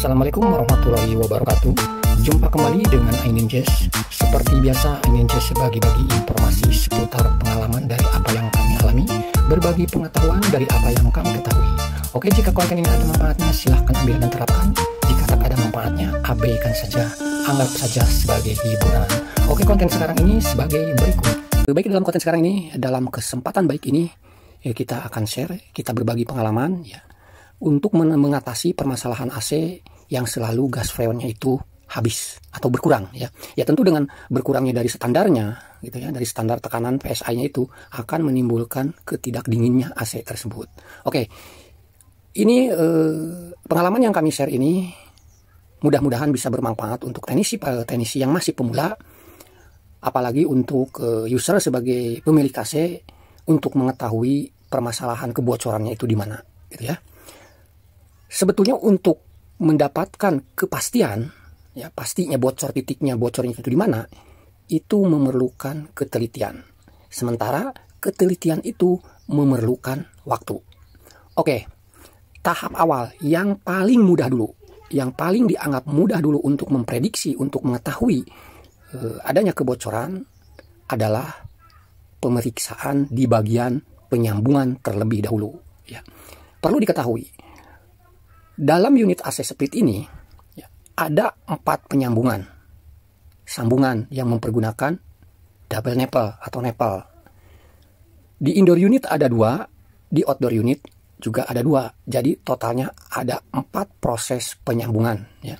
Assalamualaikum warahmatullahi wabarakatuh. Jumpa kembali dengan Aininjaz. Seperti biasa, Aininjaz bagi-bagi informasi seputar pengalaman dari apa yang kami alami, berbagi pengetahuan dari apa yang kami ketahui. Oke, jika konten ini ada manfaatnya, silahkan ambil dan terapkan. Jika tak ada manfaatnya, abaikan saja, anggap saja sebagai hiburan. Oke, konten sekarang ini sebagai berikut. Baik, dalam konten sekarang ini, dalam kesempatan baik ini, ya, kita akan share, kita berbagi pengalaman, ya, untuk mengatasi permasalahan AC yang selalu gas freonnya itu habis atau berkurang, ya. Ya tentu dengan berkurangnya dari standarnya gitu ya, dari standar tekanan PSI-nya itu akan menimbulkan ketidakdinginnya AC tersebut. Oke. Ini pengalaman yang kami share ini mudah-mudahan bisa bermanfaat untuk teknisi yang masih pemula, apalagi untuk user sebagai pemilik AC untuk mengetahui permasalahan kebocorannya itu di mana, gitu ya. Sebetulnya untuk mendapatkan kepastian, ya pastinya bocornya itu di mana, itu memerlukan ketelitian. Sementara ketelitian itu memerlukan waktu. Oke, tahap awal yang paling mudah dulu, yang paling dianggap mudah dulu untuk memprediksi, untuk mengetahui adanya kebocoran adalah pemeriksaan di bagian penyambungan terlebih dahulu. Ya. Perlu diketahui, dalam unit AC split ini ya, ada 4 penyambungan, sambungan yang mempergunakan double nipple atau nipple. Di indoor unit ada 2, di outdoor unit juga ada 2. Jadi totalnya ada 4 proses penyambungan. Ya.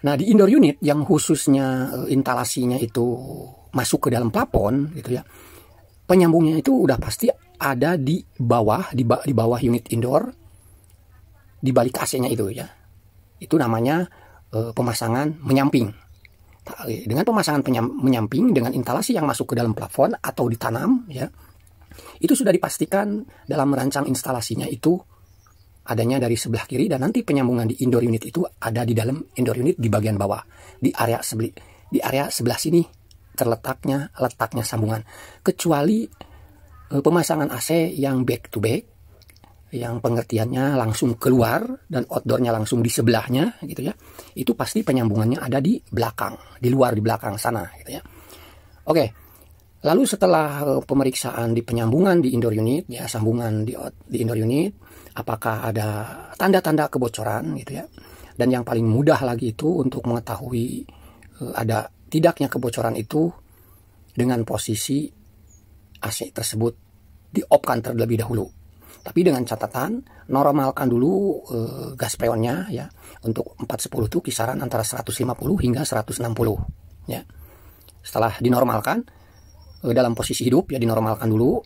Nah, di indoor unit yang khususnya instalasinya itu masuk ke dalam plafon, gitu ya, penyambungnya itu udah pasti ada di bawah unit indoor, di balik AC-nya itu ya. Itu namanya pemasangan menyamping. Dengan pemasangan menyamping dengan instalasi yang masuk ke dalam plafon atau ditanam ya, itu sudah dipastikan dalam merancang instalasinya itu adanya dari sebelah kiri, dan nanti penyambungan di indoor unit itu ada di dalam indoor unit di bagian bawah, di area sebelah sini letaknya sambungan, kecuali pemasangan AC yang back to back, yang pengertiannya langsung keluar dan outdoornya langsung di sebelahnya gitu ya, itu pasti penyambungannya ada di belakang, di belakang sana gitu ya. Oke, lalu setelah pemeriksaan di penyambungan di indoor unit ya, sambungan di indoor unit, apakah ada tanda-tanda kebocoran gitu ya, dan yang paling mudah lagi itu untuk mengetahui ada tidaknya kebocoran itu dengan posisi AC tersebut di-off-kan terlebih dahulu. Tapi dengan catatan, normalkan dulu gas freonnya ya. Untuk 410 itu kisaran antara 150 hingga 160 ya. Setelah dinormalkan dalam posisi hidup ya, dinormalkan dulu.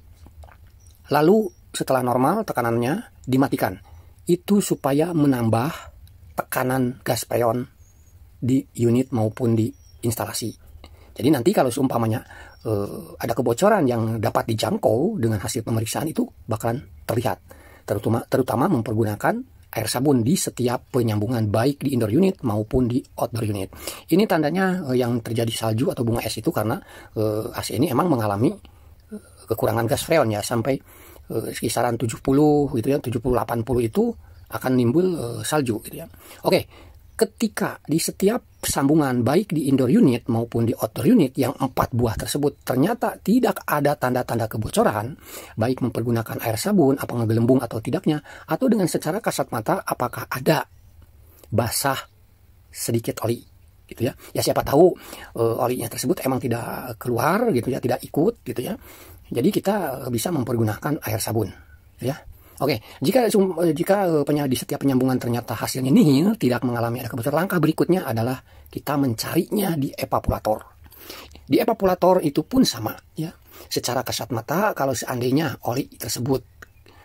Lalu setelah normal tekanannya dimatikan. Itu supaya menambah tekanan gas freon di unit maupun di instalasi. Jadi nanti kalau seumpamanya ada kebocoran yang dapat dijangkau dengan hasil pemeriksaan, itu bakalan terlihat, terutama mempergunakan air sabun di setiap penyambungan baik di indoor unit maupun di outdoor unit. Ini tandanya yang terjadi salju atau bunga es itu karena AC ini emang mengalami kekurangan gas freon ya, sampai kisaran 70 gitu ya, 70-80 itu akan nimbul salju gitu ya. Oke. Ketika di setiap sambungan baik di indoor unit maupun di outdoor unit yang 4 buah tersebut ternyata tidak ada tanda-tanda kebocoran, baik mempergunakan air sabun, apa ngegelembung atau tidaknya, atau dengan secara kasat mata apakah ada basah sedikit oli gitu ya. Ya siapa tahu olinya tersebut emang tidak keluar gitu ya, tidak ikut gitu ya. Jadi kita bisa mempergunakan air sabun ya. Oke, jika di setiap penyambungan ternyata hasilnya nihil, tidak mengalami ada kebocoran, langkah berikutnya adalah kita mencarinya di evaporator. Di evaporator itu pun sama ya. Secara kasat mata, kalau seandainya oli tersebut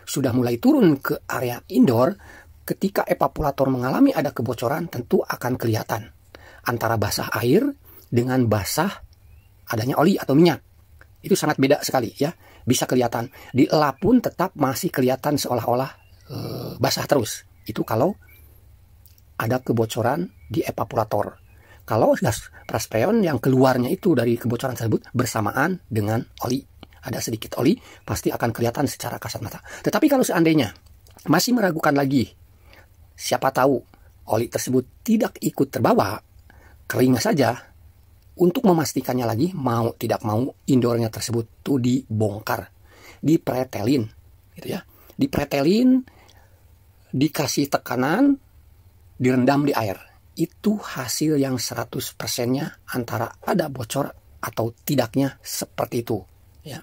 sudah mulai turun ke area indoor, ketika evaporator mengalami ada kebocoran, tentu akan kelihatan antara basah air dengan basah adanya oli atau minyak. Itu sangat beda sekali ya. Bisa kelihatan di elap pun tetap masih kelihatan seolah-olah basah terus. Itu kalau ada kebocoran di evaporator. Kalau gas freon yang keluarnya itu dari kebocoran tersebut bersamaan dengan oli, ada sedikit oli, pasti akan kelihatan secara kasat mata. Tetapi kalau seandainya masih meragukan lagi siapa tahu oli tersebut tidak ikut terbawa, kering saja. Untuk memastikannya lagi, mau tidak mau indoornya tersebut tuh dibongkar, dipretelin, gitu ya, dipretelin, dikasih tekanan, direndam di air. Itu hasil yang 100%-nya antara ada bocor atau tidaknya seperti itu, ya.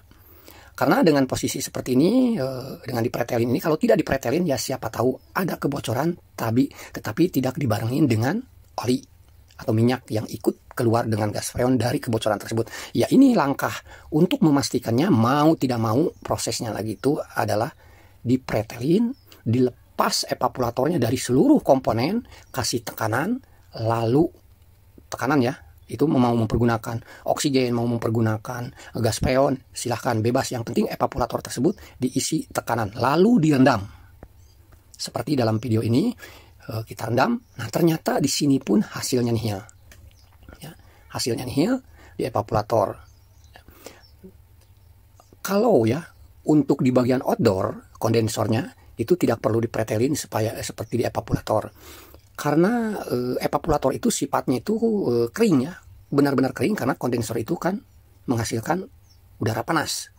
Karena dengan posisi seperti ini, dengan dipretelin ini, kalau tidak dipretelin ya siapa tahu ada kebocoran, tetapi tidak dibarengin dengan oli atau minyak yang ikut keluar dengan gas freon dari kebocoran tersebut. Ya ini langkah untuk memastikannya, mau tidak mau prosesnya lagi itu adalah dipretelin, dilepas evaporatornya dari seluruh komponen, kasih tekanan, lalu tekanan ya, itu mau mempergunakan oksigen, mau mempergunakan gas freon, silahkan bebas. Yang penting evaporator tersebut diisi tekanan, lalu direndam. Seperti dalam video ini kita rendam. Nah ternyata di sini pun hasilnya nihil. Ya, hasilnya nihil di evaporator. Kalau ya untuk di bagian outdoor kondensornya itu tidak perlu dipretelin supaya seperti di evaporator. Karena evaporator itu sifatnya itu kering ya, benar-benar kering karena kondensor itu kan menghasilkan udara panas.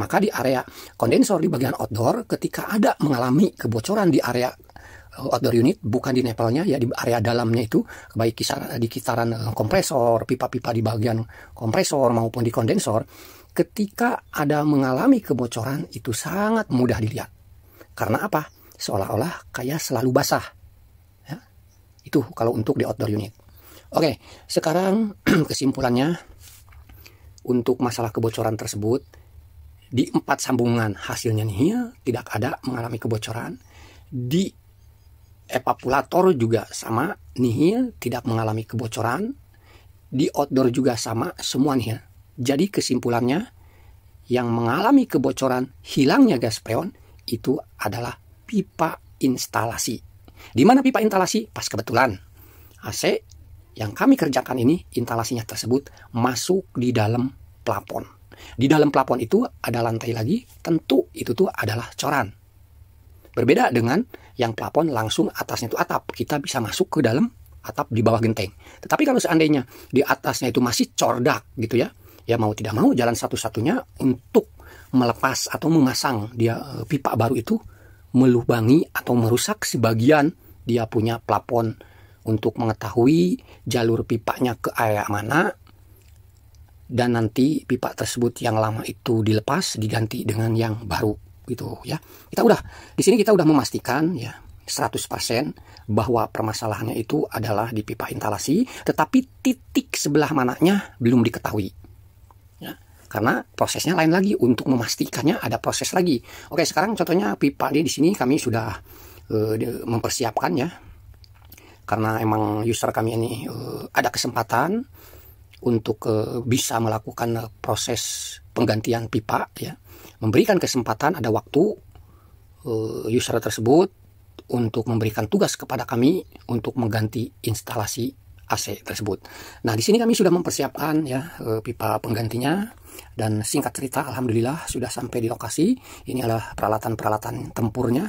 Maka di area kondensor di bagian outdoor ketika ada mengalami kebocoran di area outdoor unit, bukan di nepelnya ya, di area dalamnya itu, baik di kisaran kompresor, pipa-pipa di bagian kompresor maupun di kondensor, ketika ada mengalami kebocoran itu sangat mudah dilihat. Karena apa? Seolah-olah kayak selalu basah. Ya. Itu kalau untuk di outdoor unit. Oke, sekarang kesimpulannya untuk masalah kebocoran tersebut, di 4 sambungan hasilnya nihil, tidak ada mengalami kebocoran. Di evaporator juga sama, nihil, tidak mengalami kebocoran. Di outdoor juga sama, semua nihil. Jadi kesimpulannya, yang mengalami kebocoran hilangnya gas freon itu adalah pipa instalasi. Di mana pipa instalasi? Pas kebetulan AC yang kami kerjakan ini, instalasinya tersebut masuk di dalam plafon. Di dalam plafon itu ada lantai lagi, tentu itu tuh adalah coran. Berbeda dengan yang plafon langsung atasnya itu atap, kita bisa masuk ke dalam atap di bawah genteng. Tetapi kalau seandainya di atasnya itu masih cordak gitu ya, ya mau tidak mau jalan satu-satunya untuk melepas atau memasang dia pipa baru itu, melubangi atau merusak sebagian dia punya plafon untuk mengetahui jalur pipanya ke area mana, dan nanti pipa tersebut yang lama itu dilepas diganti dengan yang baru gitu ya. Di sini kita udah memastikan ya 100% bahwa permasalahannya itu adalah di pipa instalasi, tetapi titik sebelah mananya belum diketahui. Ya, karena prosesnya lain lagi, untuk memastikannya ada proses lagi. Oke, sekarang contohnya pipa di sini kami sudah mempersiapkan ya. Karena emang user kami ini ada kesempatan untuk bisa melakukan proses penggantian pipa ya, memberikan kesempatan, ada waktu user tersebut untuk memberikan tugas kepada kami untuk mengganti instalasi AC tersebut. Nah di sini kami sudah mempersiapkan ya pipa penggantinya, dan singkat cerita alhamdulillah sudah sampai di lokasi. Ini adalah peralatan-peralatan tempurnya.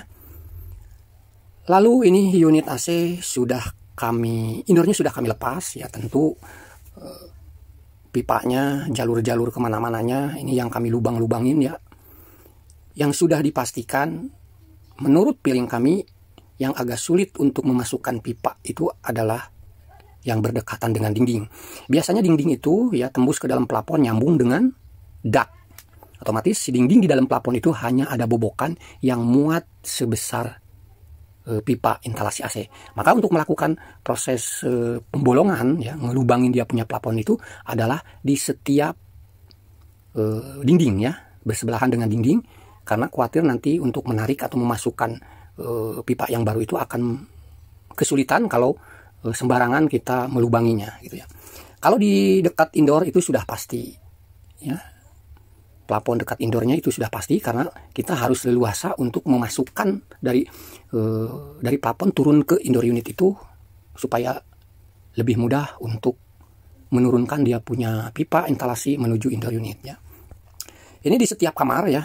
Lalu ini unit AC sudah indoornya sudah kami lepas ya, tentu pipanya, jalur-jalur kemana-mananya ini yang kami lubang-lubangin ya, yang sudah dipastikan menurut feeling kami yang agak sulit untuk memasukkan pipa itu adalah yang berdekatan dengan dinding. Biasanya dinding itu ya tembus ke dalam plafon, nyambung dengan dak. Otomatis si dinding di dalam plafon itu hanya ada bobokan yang muat sebesar pipa instalasi AC. Maka untuk melakukan proses pembolongan ya, ngelubangin dia punya plafon itu adalah di setiap dinding ya, bersebelahan dengan dinding, karena khawatir nanti untuk menarik atau memasukkan pipa yang baru itu akan kesulitan kalau sembarangan kita melubanginya gitu ya. Kalau di dekat indoor itu sudah pasti ya, plafon dekat indoornya itu sudah pasti, karena kita harus leluasa untuk memasukkan dari plafon turun ke indoor unit itu supaya lebih mudah untuk menurunkan dia punya pipa instalasi menuju indoor unit ya. Ini di setiap kamar ya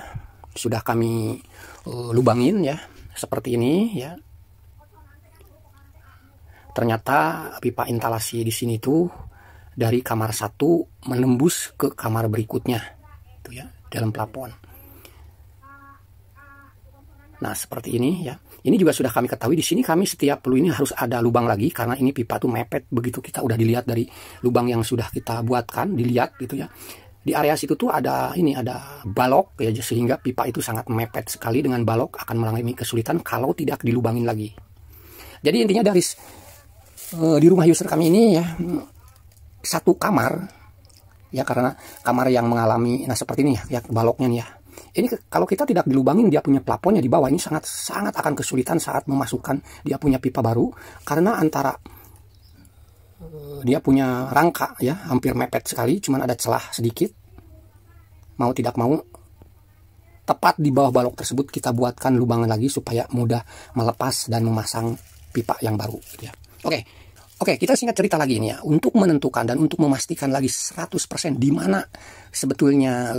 sudah kami lubangin ya seperti ini ya. ternyata pipa instalasi di sini tuh dari kamar 1 menembus ke kamar berikutnya, itu ya, dalam plafon. Nah seperti ini ya. Ini juga sudah kami ketahui di sini, kami setiap perlu ini harus ada lubang lagi karena ini pipa tuh mepet. Begitu kita udah dilihat dari lubang yang sudah kita buatkan, dilihat gitu ya. Di area situ tuh ada balok ya, sehingga pipa itu sangat mepet sekali. Dengan balok akan mengalami kesulitan kalau tidak dilubangin lagi. Jadi intinya dari di rumah user kami ini ya, 1 kamar ya, karena kamar yang mengalami seperti ini ya baloknya nih ya. Ini kalau kita tidak dilubangin dia punya plafonnya di bawah, ini sangat akan kesulitan saat memasukkan dia punya pipa baru, karena antara dia punya rangka ya hampir mepet sekali, cuman ada celah sedikit. Mau tidak mau tepat di bawah balok tersebut kita buatkan lubangan lagi supaya mudah melepas dan memasang pipa yang baru gitu ya. Oke, kita singkat cerita lagi ini ya, untuk menentukan dan untuk memastikan lagi 100% di mana sebetulnya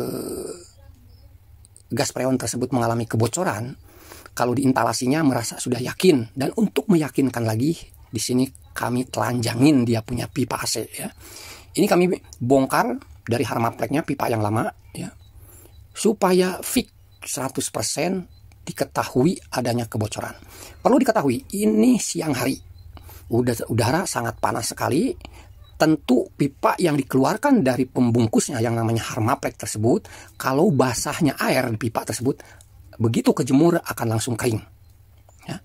gas freon tersebut mengalami kebocoran. Kalau di instalasinya merasa sudah yakin, dan untuk meyakinkan lagi di sini kami telanjangin dia punya pipa AC ya. Ini kami bongkar dari harmapleknya pipa yang lama ya, supaya fix 100% diketahui adanya kebocoran. Perlu diketahui ini siang hari, udara sangat panas sekali. Tentu pipa yang dikeluarkan dari pembungkusnya yang namanya harmaplek tersebut, kalau basahnya air di pipa tersebut, begitu kejemur akan langsung kering ya.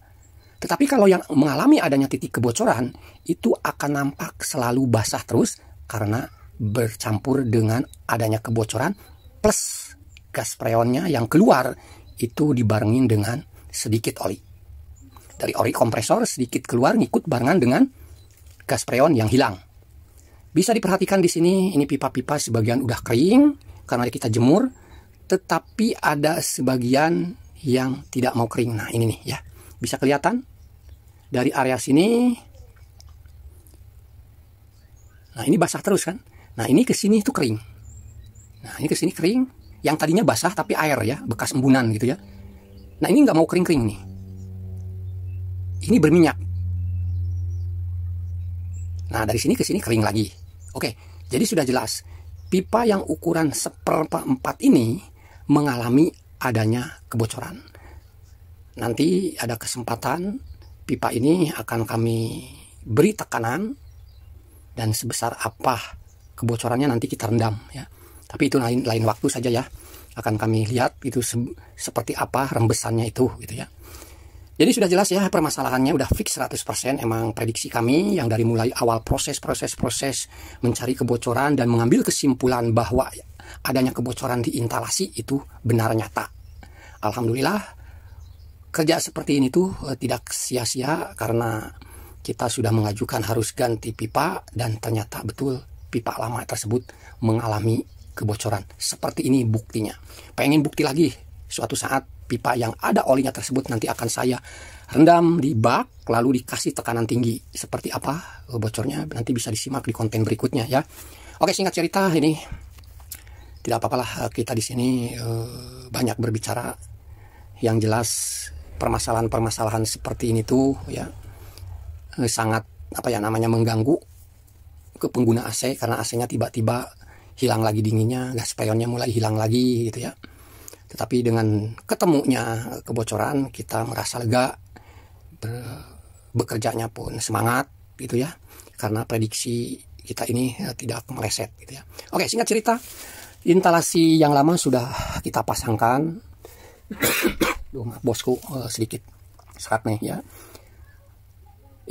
Tetapi kalau yang mengalami adanya titik kebocoran, itu akan nampak selalu basah terus karena bercampur dengan adanya kebocoran, plus gas freonnya yang keluar itu dibarengin dengan sedikit oli. Dari oli kompresor sedikit keluar ngikut barengan dengan gas freon yang hilang. Bisa diperhatikan di sini, ini pipa-pipa sebagian udah kering karena kita jemur, tetapi ada sebagian yang tidak mau kering. Nah ini nih ya, bisa kelihatan dari area sini. Nah ini basah terus kan. Nah ini ke sini itu kering. Nah ini ke sini kering, yang tadinya basah tapi air ya, bekas embunan gitu ya. Nah ini nggak mau kering-kering nih. Ini berminyak. Nah dari sini ke sini kering lagi. Oke, jadi sudah jelas pipa yang ukuran 1/4 ini mengalami adanya kebocoran. Nanti ada kesempatan pipa ini akan kami beri tekanan, dan sebesar apa kebocorannya nanti kita rendam ya. Tapi itu lain waktu saja ya. Akan kami lihat itu seperti apa rembesannya itu gitu ya. Jadi sudah jelas ya, permasalahannya udah fix 100%. Emang prediksi kami yang dari mulai awal proses mencari kebocoran dan mengambil kesimpulan bahwa adanya kebocoran di instalasi itu benar nyata. Alhamdulillah kerja seperti ini tuh tidak sia-sia, karena kita sudah mengajukan harus ganti pipa, dan ternyata betul pipa lama tersebut mengalami kebocoran. Seperti ini buktinya. Pengen bukti lagi, suatu saat pipa yang ada olinya tersebut nanti akan saya rendam di bak, lalu dikasih tekanan tinggi. Seperti apa bocornya nanti bisa disimak di konten berikutnya ya. Oke, singkat cerita ini tidak apa-apalah kita di sini banyak berbicara. Yang jelas permasalahan-permasalahan seperti ini tuh ya sangat mengganggu ke pengguna AC, karena AC-nya tiba-tiba hilang lagi dinginnya, gas freonnya mulai hilang lagi gitu ya. Tetapi dengan ketemunya kebocoran kita merasa lega, bekerjanya pun semangat gitu ya, karena prediksi kita ini tidak meleset gitu ya. Oke, singkat cerita, instalasi yang lama sudah kita pasangkan. Maaf bosku, sedikit serat nih ya.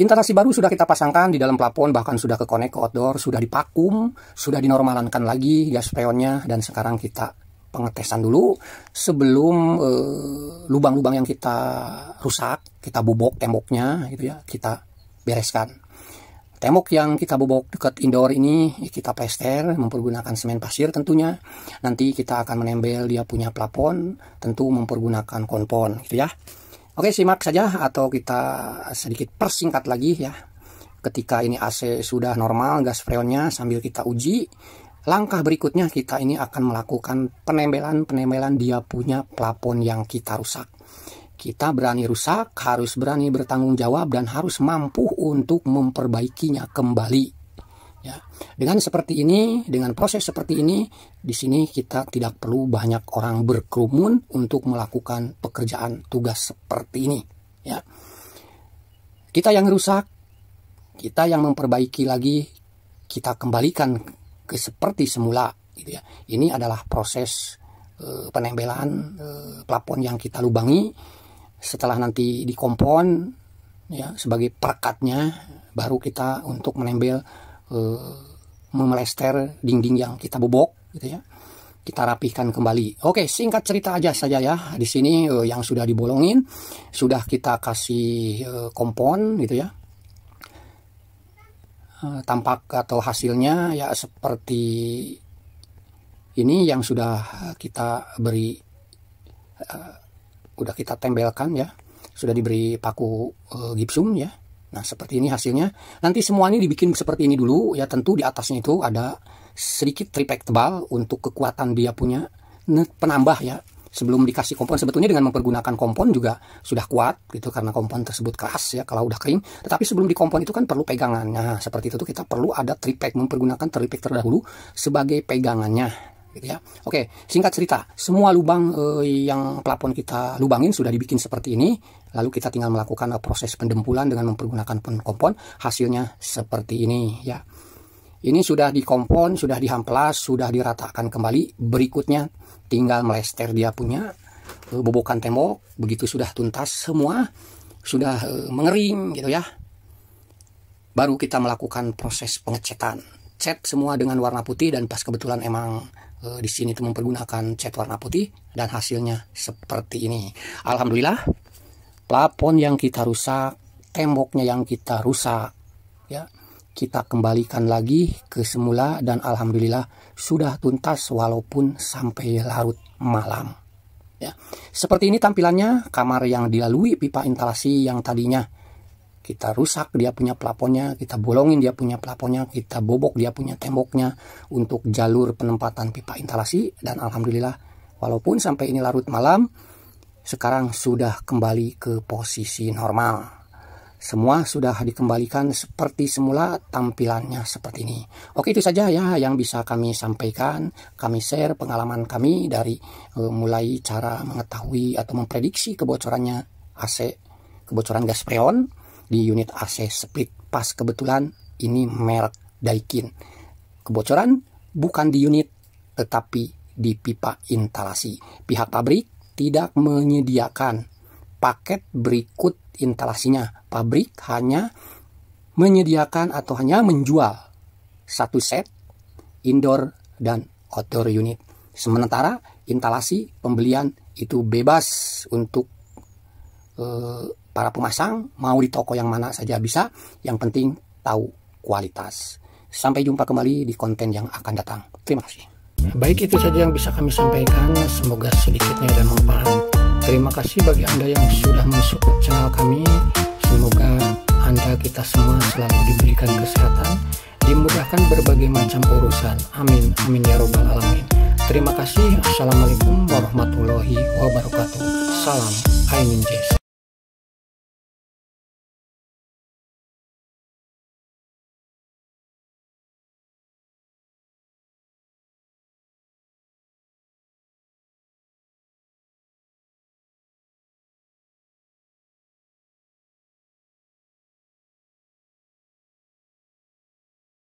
Instalasi baru sudah kita pasangkan di dalam plafon, bahkan sudah ke connect ke outdoor, sudah dipakum, sudah dinormalkan lagi gas freonnya, dan sekarang kita pengetesan dulu sebelum lubang-lubang yang kita rusak, kita bobok temboknya gitu ya, kita bereskan. Tembok yang kita bobok dekat indoor ini kita plester mempergunakan semen pasir tentunya. Nanti kita akan menembel dia punya plafon, tentu mempergunakan konpon gitu ya. Oke, simak saja atau kita sedikit persingkat lagi ya. Ketika ini AC sudah normal gas freonnya, sambil kita uji, langkah berikutnya kita ini akan melakukan penembelan dia punya plafon yang kita rusak. Kita berani rusak, harus berani bertanggung jawab, dan harus mampu untuk memperbaikinya kembali. Ya, dengan seperti ini, dengan proses seperti ini, di sini kita tidak perlu banyak orang berkerumun untuk melakukan pekerjaan tugas seperti ini. Ya, kita yang rusak, kita yang memperbaiki lagi, kita kembalikan ke seperti semula. Gitu ya. Ini adalah proses penembelan plafon yang kita lubangi. Setelah nanti dikompon, ya, sebagai perekatnya, baru kita untuk menembel, memelester dinding yang kita bobok, gitu ya. Kita rapihkan kembali. Oke, singkat cerita aja saja ya. Di sini yang sudah dibolongin, sudah kita kasih kompon, gitu ya. Tampak atau hasilnya ya seperti ini yang sudah kita beri, udah kita tembelkan ya, sudah diberi paku gipsum ya. Nah, seperti ini hasilnya. Nanti semua ini dibikin seperti ini dulu ya. Tentu di atasnya itu ada sedikit triplek tebal untuk kekuatan dia punya penambah ya. Sebelum dikasih kompon, sebetulnya dengan mempergunakan kompon juga sudah kuat gitu, karena kompon tersebut keras ya kalau udah kering. Tetapi sebelum dikompon itu kan perlu pegangan. Nah, seperti itu tuh kita perlu ada triplek, mempergunakan triplek terdahulu sebagai pegangannya gitu ya. Oke, singkat cerita, semua lubang yang plafon kita lubangin sudah dibikin seperti ini. Lalu kita tinggal melakukan proses pendempulan dengan mempergunakan kompon. Hasilnya seperti ini ya. Ini sudah dikompon, sudah dihamplas, sudah diratakan kembali. Berikutnya tinggal melester dia punya bobokan tembok. Begitu sudah tuntas semua, sudah mengering gitu ya, baru kita melakukan proses pengecetan. Cat semua dengan warna putih, dan pas kebetulan emang di sini tuh mempergunakan cat warna putih, dan hasilnya seperti ini. Alhamdulillah, plafon yang kita rusak, temboknya yang kita rusak ya, kita kembalikan lagi ke semula, dan alhamdulillah sudah tuntas walaupun sampai larut malam. Ya, seperti ini tampilannya kamar yang dilalui pipa instalasi yang tadinya kita rusak dia punya plafonnya, kita bolongin dia punya plafonnya, kita bobok dia punya temboknya untuk jalur penempatan pipa instalasi, dan alhamdulillah walaupun sampai ini larut malam, sekarang sudah kembali ke posisi normal. Semua sudah dikembalikan seperti semula, tampilannya seperti ini. Oke, itu saja ya yang bisa kami sampaikan. Kami share pengalaman kami dari mulai cara mengetahui atau memprediksi kebocorannya AC, kebocoran gas freon di unit AC split. Pas kebetulan ini merek Daikin. Kebocoran bukan di unit, tetapi di pipa instalasi. Pihak pabrik tidak menyediakan paket berikut instalasinya. Pabrik hanya menyediakan atau hanya menjual satu set indoor dan outdoor unit. Sementara instalasi pembelian itu bebas untuk para pemasang, mau di toko yang mana saja bisa, yang penting tahu kualitas. Sampai jumpa kembali di konten yang akan datang. Terima kasih. Baik, itu saja yang bisa kami sampaikan. Semoga sedikitnya ada manfaat. Terima kasih bagi Anda yang sudah mensupport channel kami. Semoga Anda, kita semua selalu diberikan kesehatan, dimudahkan berbagai macam urusan. Amin, amin ya robbal alamin. Terima kasih. Assalamualaikum warahmatullahi wabarakatuh. Salam Aininjes.